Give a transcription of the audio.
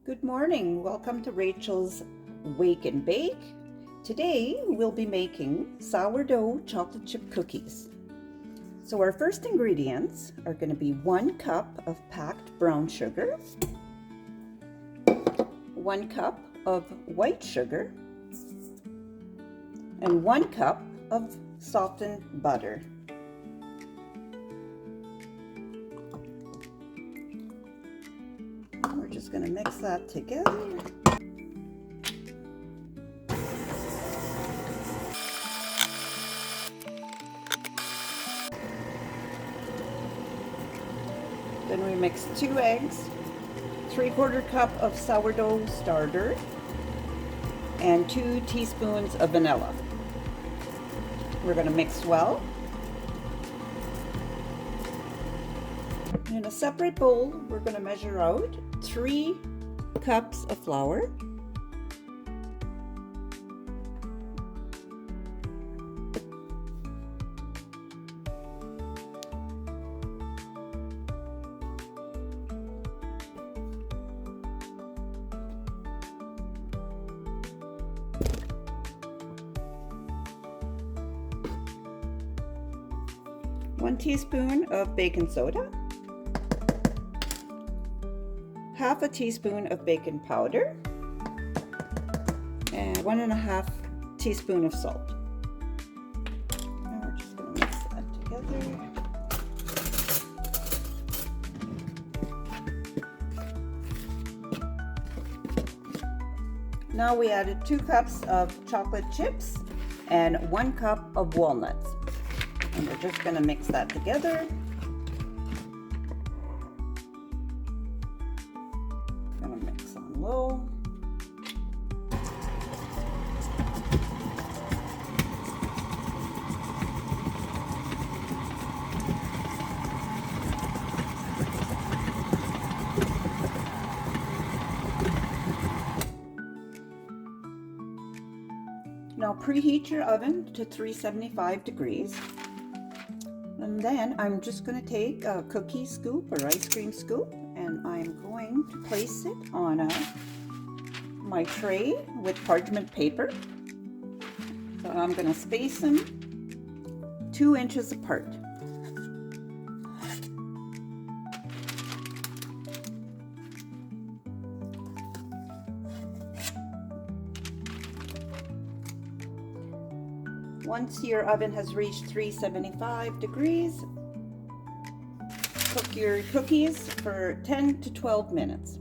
Good morning. Welcome to Rachel's Wake and Bake. Today we'll be making sourdough chocolate chip cookies. So our first ingredients are going to be 1 cup of packed brown sugar, 1 cup of white sugar, and 1 cup of softened butter. We're just going to mix that together. Then we mix 2 eggs, 3/4 cup of sourdough starter, and 2 teaspoons of vanilla. We're going to mix well. In a separate bowl, we're going to measure out 3 cups of flour, 1 teaspoon of baking soda, 1/2 teaspoon of baking powder, and 1/2 teaspoon of salt. Now we're just going to mix that together. Now we added 2 cups of chocolate chips and 1 cup of walnuts. And we're just going to mix that together. Going to mix on low. Now preheat your oven to 375 degrees. And then I'm just going to take a cookie scoop or ice cream scoop, and I'm going to place it on my tray with parchment paper. So I'm going to space them 2 inches apart. Once your oven has reached 375 degrees, cook your cookies for 10 to 12 minutes.